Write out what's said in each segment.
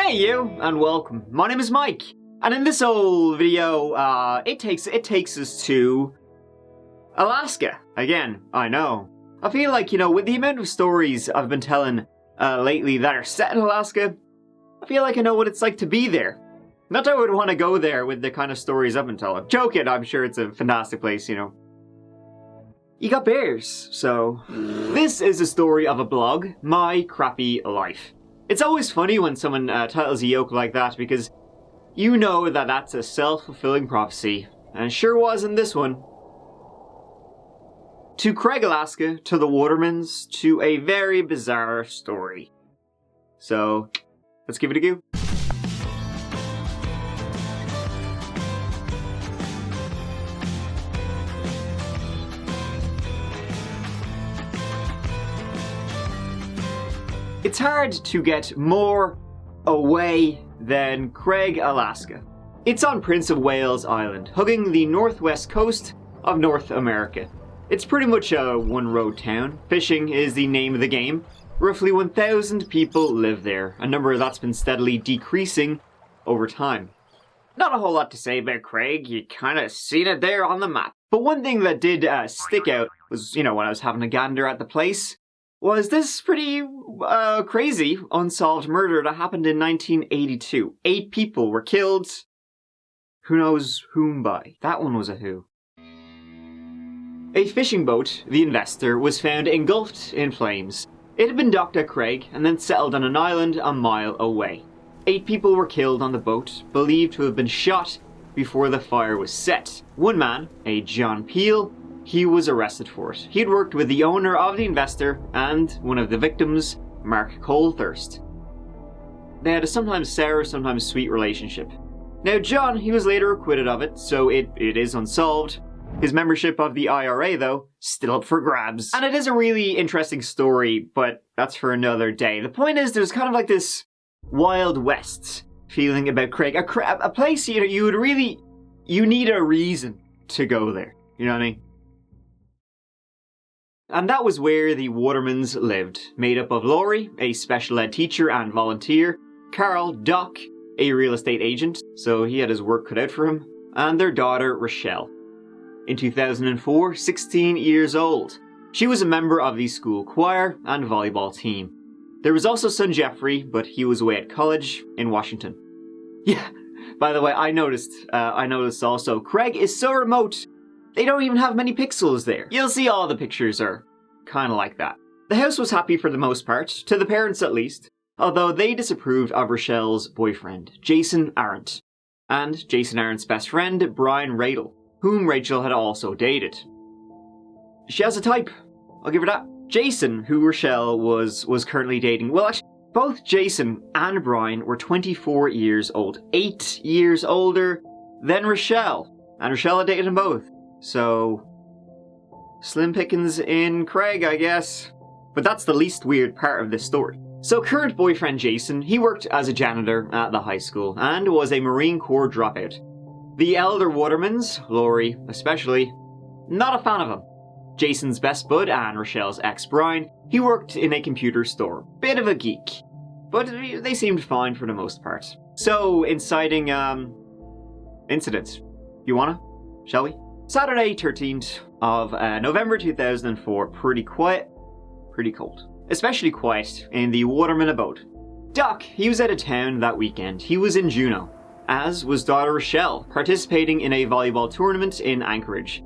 Hey you, and welcome. My name is Mike, and in this old video, it takes us to Alaska. Again, I know. I feel like, with the amount of stories I've been telling lately that are set in Alaska, I feel like I know what it's like to be there. Not that I would want to go there with the kind of stories I've been telling. Joking, I'm sure it's a fantastic place, You got bears, so... This is a story of a blog, My Crappy Life. It's always funny when someone titles a yoke like that because you know that that's a self-fulfilling prophecy, and it sure was in this one. To Craig, Alaska, to the Watermans, to a very bizarre story. So, let's give it a go. It's hard to get more away than Craig, Alaska. It's on Prince of Wales Island, hugging the northwest coast of North America. It's pretty much a one-road town. Fishing is the name of the game. Roughly 1,000 people live there, a number that's been steadily decreasing over time. Not a whole lot to say about Craig, you kind of seen it there on the map. But one thing that did stick out was, when I was having a gander at the place, was this pretty crazy unsolved murder that happened in 1982. 8 people were killed. Who knows whom by? That one was a who. A fishing boat, the Investor, was found engulfed in flames. It had been docked at Craig and then settled on an island a mile away. 8 people were killed on the boat, believed to have been shot before the fire was set. One man, a John Peel, he was arrested for it. He'd worked with the owner of the Investor and one of the victims, Mark Colthurst. They had a sometimes sour, sometimes sweet relationship. Now John, he was later acquitted of it, so it is unsolved. His membership of the IRA, though, still up for grabs. And it is a really interesting story, but that's for another day. The point is, there's kind of like this Wild West feeling about Craig. A place, you would really, you need a reason to go there. You know what I mean? And that was where the Watermans lived, made up of Laurie, a special ed teacher and volunteer, Carl, Doc, a real estate agent, so he had his work cut out for him, and their daughter, Rachelle. In 2004, 16 years old. She was a member of the school choir and volleyball team. There was also son Jeffrey, but he was away at college in Washington. Yeah, by the way, I noticed also, Craig is so remote, they don't even have many pixels there. You'll see all the pictures are kind of like that. The house was happy for the most part, to the parents at least, although they disapproved of Rachelle's boyfriend, Jason Arant, and Jason Arant's best friend, Brian Radel, whom Rachel had also dated. She has a type, I'll give her that. Jason, who Rachelle was currently dating, well actually, both Jason and Brian were 24 years old, 8 years older than Rachelle, and Rachelle had dated them both. So, slim pickings in Craig, I guess. But that's the least weird part of this story. So current boyfriend Jason, he worked as a janitor at the high school and was a Marine Corps dropout. The elder Watermans, Laurie especially, not a fan of him. Jason's best bud and Rachelle's ex Brian, he worked in a computer store. Bit of a geek. But they seemed fine for the most part. So, inciting, incidents. You wanna? Shall we? Saturday 13th of November 2004, pretty quiet, pretty cold. Especially quiet in the Waterman abode. Doc, he was out of town that weekend. He was in Juneau, as was daughter Rachelle, participating in a volleyball tournament in Anchorage.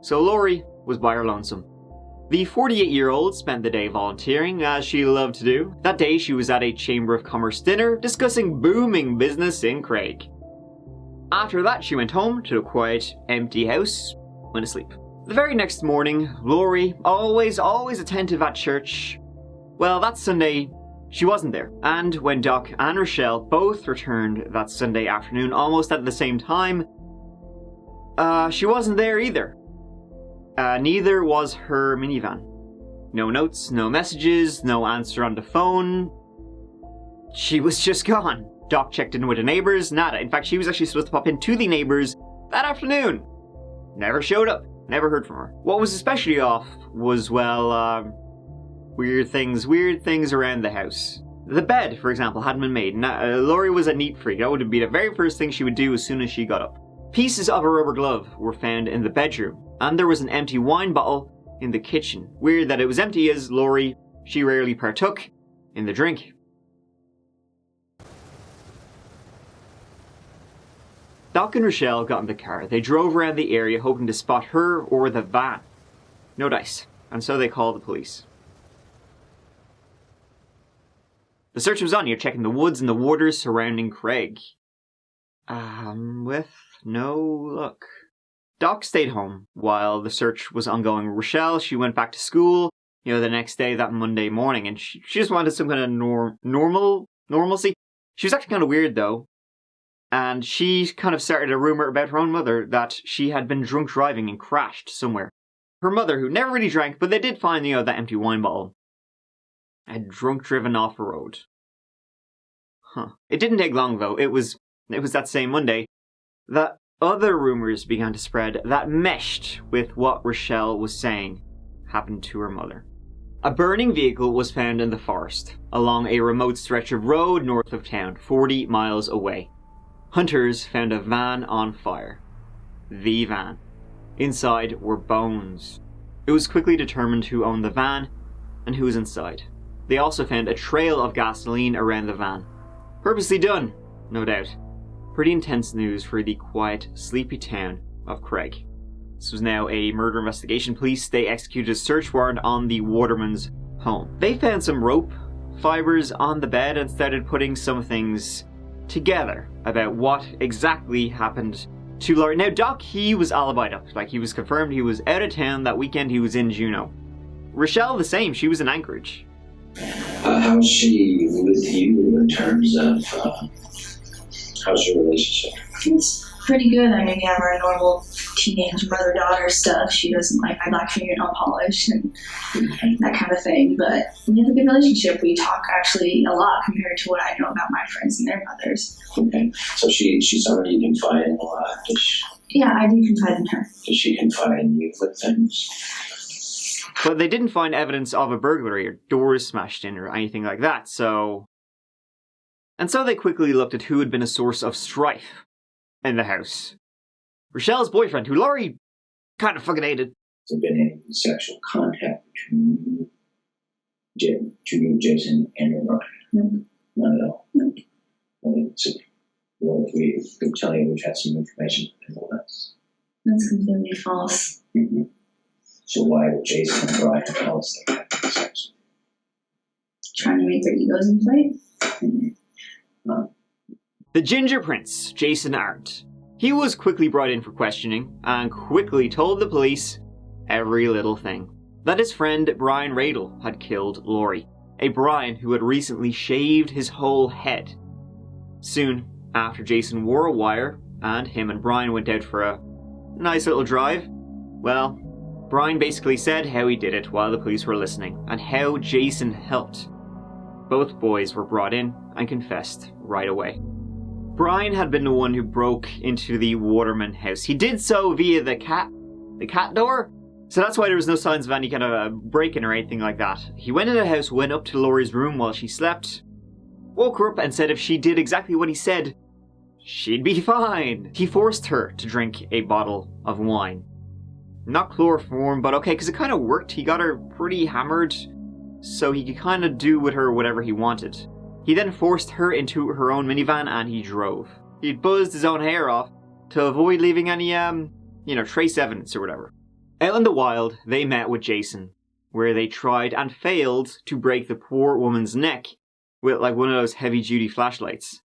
So Laurie was by her lonesome. The 48-year-old spent the day volunteering, as she loved to do. That day she was at a Chamber of Commerce dinner, discussing booming business in Craig. After that, she went home to a quiet, empty house, went to sleep. The very next morning, Laurie, always attentive at church, well, that Sunday, she wasn't there. And when Doc and Rachelle both returned that Sunday afternoon, almost at the same time, she wasn't there either. Neither was her minivan. No notes, no messages, no answer on the phone. She was just gone. Doc checked in with the neighbors, nada. In fact, she was actually supposed to pop into the neighbors that afternoon. Never showed up. Never heard from her. What was especially off was, well, weird things around the house. The bed, for example, hadn't been made. Now, Laurie was a neat freak. That would be the very first thing she would do as soon as she got up. Pieces of a rubber glove were found in the bedroom, and there was an empty wine bottle in the kitchen. Weird that it was empty, as Laurie, she rarely partook in the drink. Doc and Rachelle got in the car. They drove around the area hoping to spot her or the van. No dice, and so they called the police. The search was on. You're checking the woods and the waters surrounding Craig. With no luck. Doc stayed home while the search was ongoing. Rachelle, she went back to school, the next day, that Monday morning, and she just wanted some kind of normalcy. She was acting kind of weird, though, and she kind of started a rumor about her own mother that she had been drunk driving and crashed somewhere. Her mother, who never really drank, but they did find, that empty wine bottle, had drunk driven off a road. It didn't take long, though. It was that same Monday that other rumors began to spread that meshed with what Rachelle was saying happened to her mother. A burning vehicle was found in the forest, along a remote stretch of road north of town, 40 miles away. Hunters found a van on fire. The van. Inside were bones. It was quickly determined who owned the van and who was inside. They also found a trail of gasoline around the van. Purposely done, no doubt. Pretty intense news for the quiet, sleepy town of Craig. This was now a murder investigation. Police, they executed a search warrant on the Watermans' home. They found some rope fibers on the bed and started putting some things together about what exactly happened to Laurie. Now, Doc, he was alibied up. He was confirmed he was out of town that weekend. He was in Juneau. Rachelle, the same. She was in Anchorage. How's she with you in terms of, how's your relationship? It's pretty good. I mean, we have our normal teenage mother-daughter stuff. She doesn't like my black fingernail polish and that kind of thing. But we have a good relationship. We talk actually a lot compared to what I know about my friends and their mothers. Okay. So she's already confiding a lot. Yeah, I do confide in her. Does she confide in you with things? But they didn't find evidence of a burglary or doors smashed in or anything like that, so they quickly looked at who had been a source of strife in the house. Rachelle's boyfriend, who Laurie kind of fucking hated. Has there been any sexual contact between Jason and your brother? No. Not at all? No. Well, we can tell you we've had some information about that. That's completely false. Mm-hmm. So why would Jason and Brian tell us they had sex? Trying to make their egos inflate? Mm-hmm. The Ginger Prince, Jason Arant. He was quickly brought in for questioning and quickly told the police every little thing. That his friend Brian Radel had killed Laurie. A Brian who had recently shaved his whole head. Soon after Jason wore a wire and him and Brian went out for a nice little drive, well, Brian basically said how he did it while the police were listening, and how Jason helped. Both boys were brought in and confessed right away. Brian had been the one who broke into the Waterman house. He did so via the cat door, so that's why there was no signs of any kind of break-in or anything like that. He went in the house, went up to Laurie's room while she slept, woke her up and said if she did exactly what he said, she'd be fine. He forced her to drink a bottle of wine. Not chloroform, but okay, because it kind of worked. He got her pretty hammered, so he could kind of do with her whatever he wanted. He then forced her into her own minivan and he drove. He buzzed his own hair off to avoid leaving any, trace evidence or whatever. Out in the wild, they met with Jason, where they tried and failed to break the poor woman's neck with one of those heavy-duty flashlights.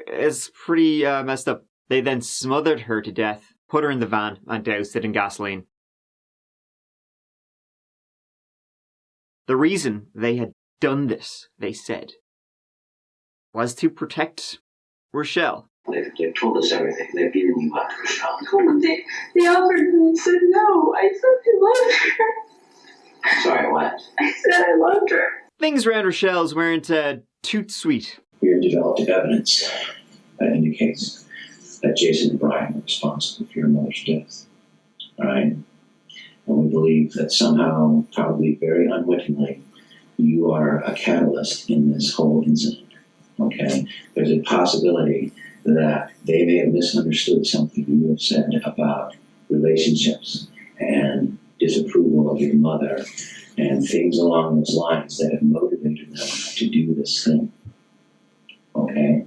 It's pretty messed up. They then smothered her to death, put her in the van, and doused it in gasoline. The reason they had done this, they said, was to protect Rachelle. They've told us everything. They've given you up to Rachelle. Oh, they offered me and said no. I said I loved her. Sorry, what? I said I loved her. Things around Rachelle's weren't too sweet. We have developed evidence that indicates that Jason and Brian were responsible for your mother's death. All right? And we believe that somehow, probably very unwittingly, you are a catalyst in this whole incident, okay? There's a possibility that they may have misunderstood something you have said about relationships and disapproval of your mother and things along those lines that have motivated them to do this thing, okay?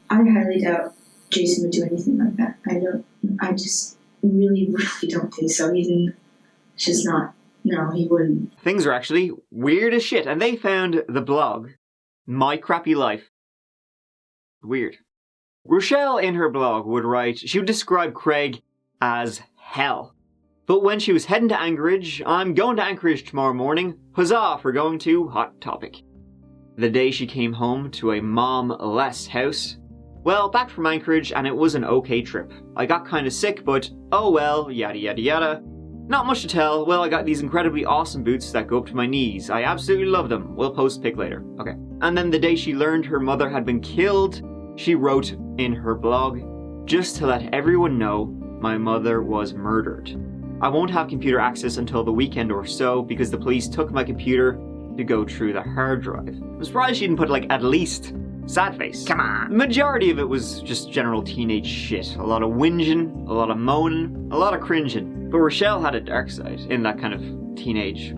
I highly doubt Jason would do anything like that. I just really don't think so. He's just not, no, he wouldn't. Things are actually weird as shit, and they found the blog, My Crappy Life. Weird. Rachelle in her blog would write, she would describe Craig as hell. But when she was heading to Anchorage, I'm going to Anchorage tomorrow morning, huzzah for going to Hot Topic. The day she came home to a mom-less house, well, back from Anchorage, and it was an okay trip. I got kinda sick, but oh well, yada yada yada. Not much to tell. Well, I got these incredibly awesome boots that go up to my knees. I absolutely love them. We'll post a pic later. Okay. And then the day she learned her mother had been killed, she wrote in her blog, just to let everyone know my mother was murdered. I won't have computer access until the weekend or so because the police took my computer to go through the hard drive. I'm surprised she didn't put at least sad face. Come on. The majority of it was just general teenage shit. A lot of whinging, a lot of moaning, a lot of cringing. But Rachelle had a dark side in that kind of teenage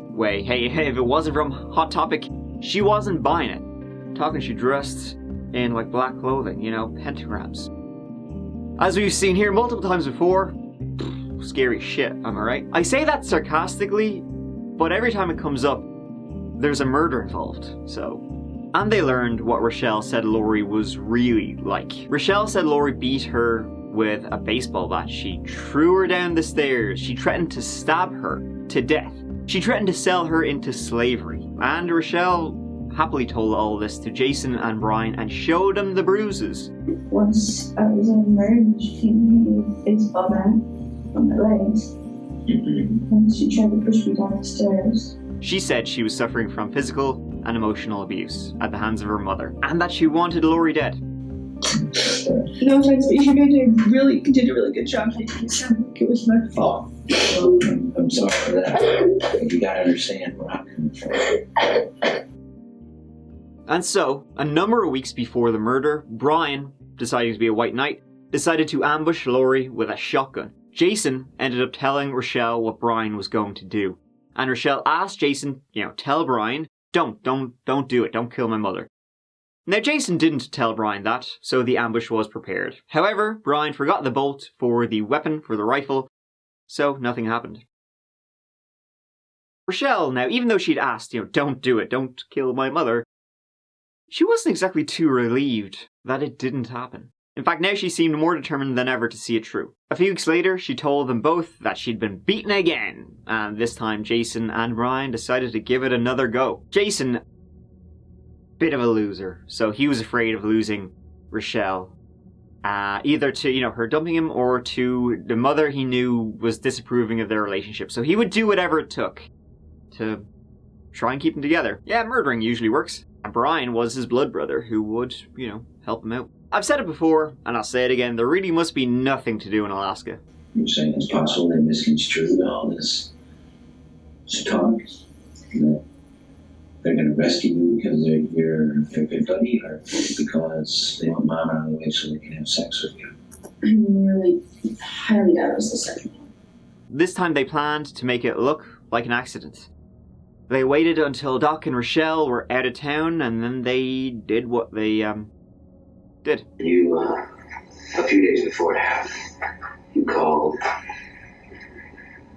way. Hey, if it wasn't from Hot Topic, she wasn't buying it. Talking she dressed in black clothing, pentagrams. As we've seen here multiple times before, scary shit, am I right? I say that sarcastically, but every time it comes up, there's a murder involved, so. And they learned what Rachelle said Lori was really like. Rachelle said Lori beat her with a baseball bat. She threw her down the stairs. She threatened to stab her to death. She threatened to sell her into slavery. And Rachelle happily told all this to Jason and Brian and showed them the bruises. Once I was on marriage, she hit me with a baseball bat on my legs. And she tried to push me down the stairs. She said she was suffering from physical and emotional abuse at the hands of her mother, and that she wanted Lori dead. No offense, but you did a really good job making it sound like it was my fault. I'm sorry for that. You gotta understand where I'm coming from. And so, a number of weeks before the murder, Brian, deciding to be a white knight, decided to ambush Lori with a shotgun. Jason ended up telling Rachelle what Brian was going to do. And Rachelle asked Jason, tell Brian, don't do it, don't kill my mother. Now Jason didn't tell Brian that, so the ambush was prepared. However, Brian forgot the bolt for the weapon for the rifle, so nothing happened. Rachelle, now, even though she'd asked, don't do it, don't kill my mother, she wasn't exactly too relieved that it didn't happen. In fact, now she seemed more determined than ever to see it through. A few weeks later, she told them both that she'd been beaten again, and this time Jason and Brian decided to give it another go. Jason, bit of a loser, so he was afraid of losing Rachelle. Either to, her dumping him, or to the mother he knew was disapproving of their relationship. So he would do whatever it took to try and keep them together. Yeah, murdering usually works. And Brian was his blood brother who would, help him out. I've said it before, and I'll say it again, there really must be nothing to do in Alaska. You're saying it's possible they misconstrued all this talk? That they're going to rescue you because you're good buddy, or because they want mom out of the way so they can have sex with you? I really highly doubt it was the second one. This time they planned to make it look like an accident. They waited until Doc and Rachelle were out of town, and then they did what they, did. You, a few days before it happened, you called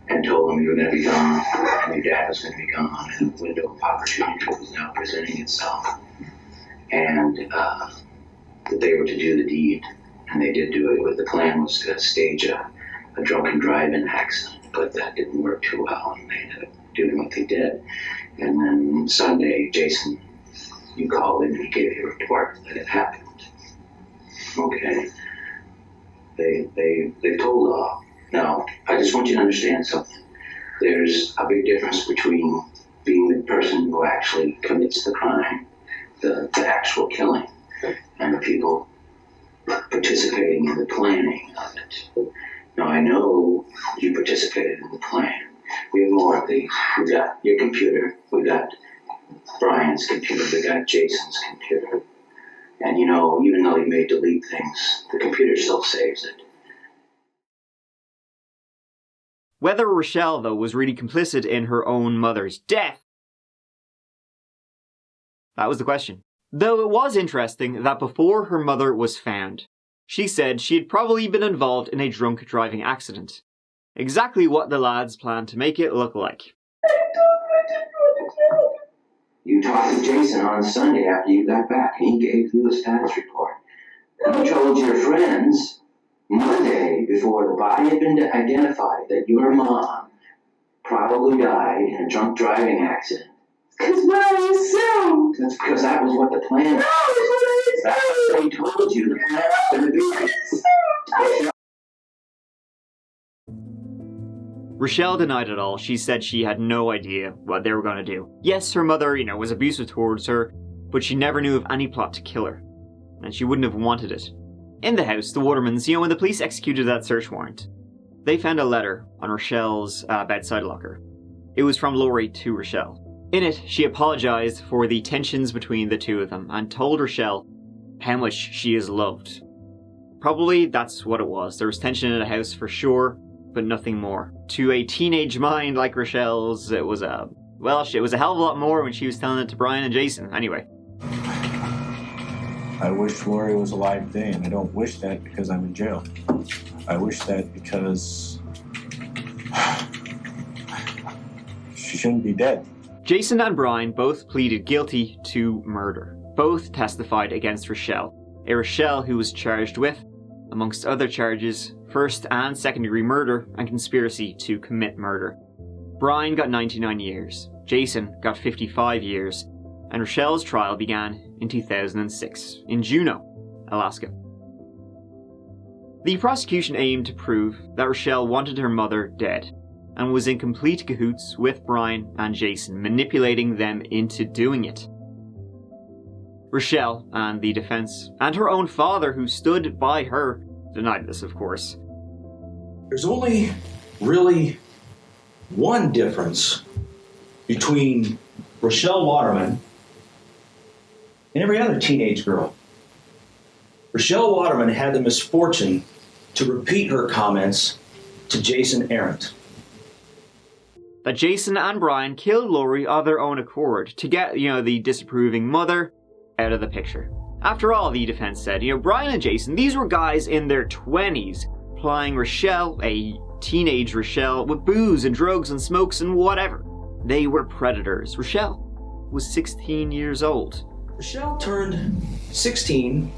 and told them you were going to be gone, and your dad was going to be gone, and a window of opportunity was now presenting itself, and that they were to do the deed, and they did do it. But the plan was to stage a drunken drive-in accident, but that didn't work too well, and they ended up doing what they did. And then Sunday, Jason, you called in and he gave you a report that it happened. Okay. They told all. Now, I just want you to understand something. There's a big difference between being the person who actually commits the crime, the actual killing, and the people participating in the planning of it. Now, I know you participated in the plan. We have more of these. We've got your computer, we've got Brian's computer, they got Jason's computer. And you know, even though he may delete things, the computer still saves it. Whether Rachelle, though, was really complicit in her own mother's death, that was the question. Though it was interesting that before her mother was found, she said she had probably been involved in a drunk driving accident. Exactly what the lads planned to make it look like. You talked to Jason on Sunday after you got back, and he gave you a status report. And you told your friends Monday, before the body had been identified, that your mom probably died in a drunk driving accident. Because what I assumed. That's because that was what the plan was. That's what they told you the plan was going to be. Rachelle denied it all. She said she had no idea what they were going to do. Yes, her mother, was abusive towards her, but she never knew of any plot to kill her. And she wouldn't have wanted it. In the house, the Watermans, when the police executed that search warrant, they found a letter on Rachelle's bedside locker. It was from Laurie to Rachelle. In it, she apologised for the tensions between the two of them and told Rachelle how much she is loved. Probably that's what it was. There was tension in the house for sure, but nothing more. To a teenage mind like Rachelle's, it was a hell of a lot more when she was telling it to Brian and Jason. Anyway. I wish Laurie was alive today, and I don't wish that because I'm in jail. I wish that because she shouldn't be dead. Jason and Brian both pleaded guilty to murder. Both testified against Rachelle. A Rachelle who was charged with, amongst other charges, first and second degree murder and conspiracy to commit murder. Brian got 99 years, Jason got 55 years, and Rachelle's trial began in 2006 in Juneau, Alaska. The prosecution aimed to prove that Rachelle wanted her mother dead and was in complete cahoots with Brian and Jason, manipulating them into doing it. Rachelle and the defense, and her own father who stood by her, denied this, of course. There's only really one difference between Rachelle Waterman and every other teenage girl. Rachelle Waterman had the misfortune to repeat her comments to Jason Arant. That Jason and Brian killed Laurie of their own accord to get, the disapproving mother out of the picture. After all, the defense said, Brian and Jason, these were guys in their 20s, plying Rachelle, a teenage Rachelle, with booze and drugs and smokes and whatever. They were predators. Rachelle was 16 years old. Rachelle turned 16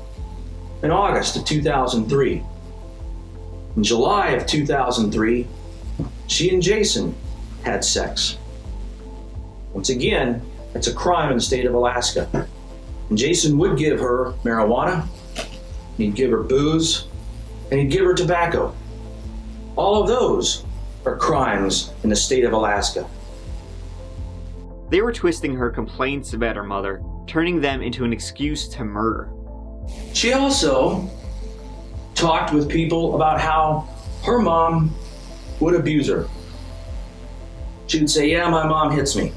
in August of 2003. In July of 2003, she and Jason had sex. Once again, it's a crime in the state of Alaska. And Jason would give her marijuana, he'd give her booze, and he'd give her tobacco. All of those are crimes in the state of Alaska. They were twisting her complaints about her mother, turning them into an excuse to murder. She also talked with people about how her mom would abuse her. She would say, yeah, my mom hits me.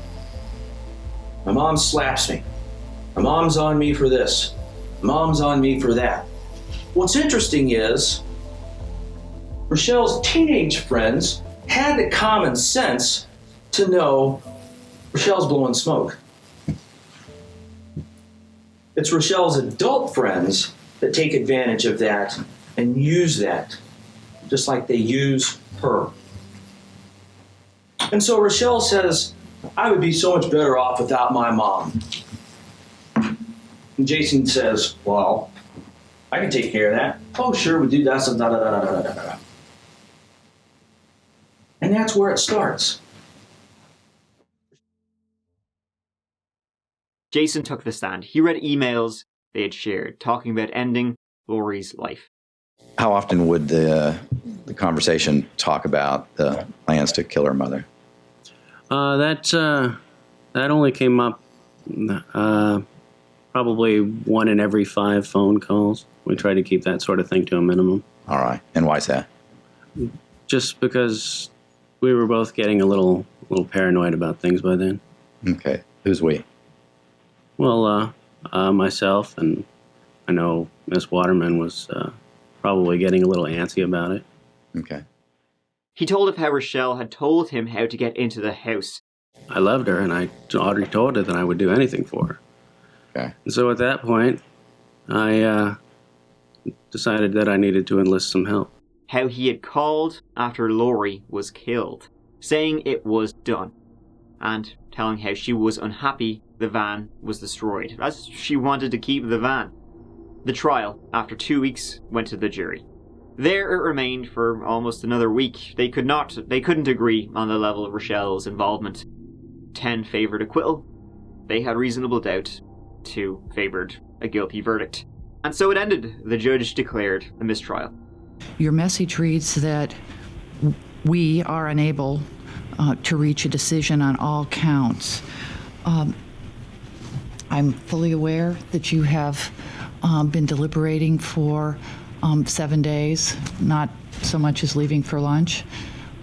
My mom slaps me. My mom's on me for this. Mom's on me for that. What's interesting is Rachelle's teenage friends had the common sense to know Rachelle's blowing smoke. It's Rachelle's adult friends that take advantage of that and use that, just like they use her. And so Rachelle says, I would be so much better off without my mom. And Jason says, well, I can take care of that. Oh, sure, we do that. So da, da, da, da, da, da. And that's where it starts. Jason took the stand. He read emails they had shared, talking about ending Laurie's life. How often would the conversation talk about the plans to kill her mother? That only came up probably 1 in every 5 phone calls. We try to keep that sort of thing to a minimum. All right. And why is that? Just because we were both getting a little paranoid about things by then. Okay. Who's we? Well, myself and I know Miss Waterman was probably getting a little antsy about it. Okay. He told of how Rachelle had told him how to get into the house. I loved her, and I already told her that I would do anything for her. Okay. And so at that point, I decided that I needed to enlist some help. How he had called after Laurie was killed, saying it was done, and telling how she was unhappy the van was destroyed, as she wanted to keep the van. The trial, after 2 weeks, went to the jury. There it remained for almost another week. They couldn't agree on the level of Rachelle's involvement. 10 favoured acquittal. They had reasonable doubt. 2 favoured a guilty verdict. And so it ended. The judge declared a mistrial. Your message reads that we are unable to reach a decision on all counts. I'm fully aware that you have been deliberating for 7 days, not so much as leaving for lunch.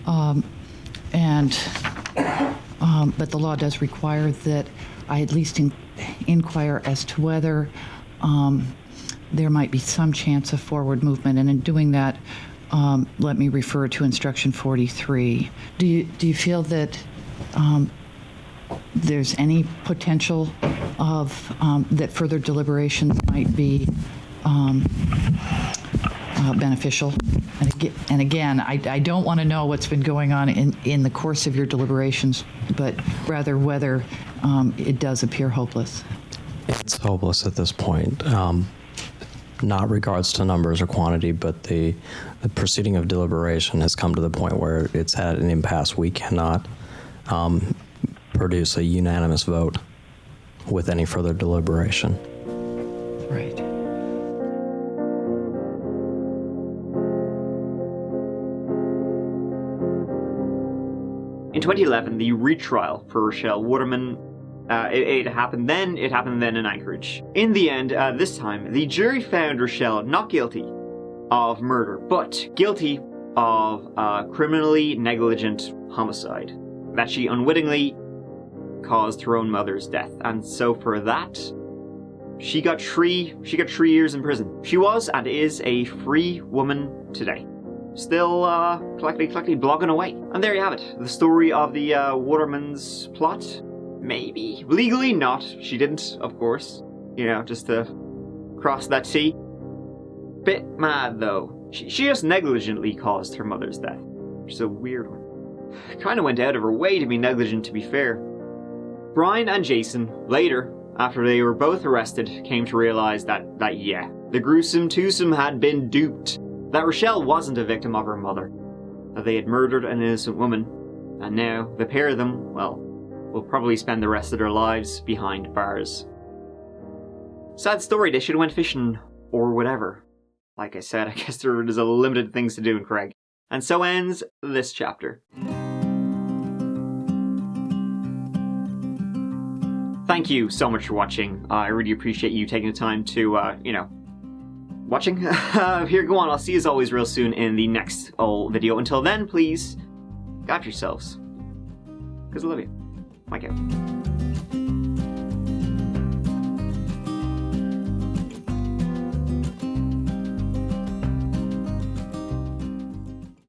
But the law does require that I at least inquire as to whether there might be some chance of forward movement. And in doing that, let me refer to Instruction 43. Do you feel that there's any potential of that further deliberations might be beneficial? And again, I don't want to know what's been going on in the course of your deliberations, but rather whether it does appear hopeless. It's hopeless at this point. Not regards to numbers or quantity, but the proceeding of deliberation has come to the point where it's at an impasse. We cannot produce a unanimous vote with any further deliberation. Right. In 2011, the retrial for Rachelle Waterman, it happened then in Anchorage. In the end, this time, the jury found Rachelle not guilty of murder, but guilty of criminally negligent homicide, that she unwittingly caused her own mother's death. And so for that, she got 3 years in prison. She was and is a free woman today. Still collecting, blogging away. And there you have it. The story of the Waterman's plot. Maybe. Legally not. She didn't, of course. You know, just to cross that T. Bit mad, though. She just negligently caused her mother's death. Which is a weird one. Kind of went out of her way to be negligent, to be fair. Brian and Jason, later, after they were both arrested, came to realize that yeah, the gruesome twosome had been duped. That Rachelle wasn't a victim of her mother. That they had murdered an innocent woman. And now, the pair of them, well, will probably spend the rest of their lives behind bars. Sad story, they should have went fishing or whatever. Like I said, I guess there's a limited things to do in Craig. And so ends this chapter. Thank you so much for watching. I really appreciate you taking the time to, watching. Here, go on. I'll see you as always real soon in the next video. Until then, please, guard yourselves. Because I love you. Mike out.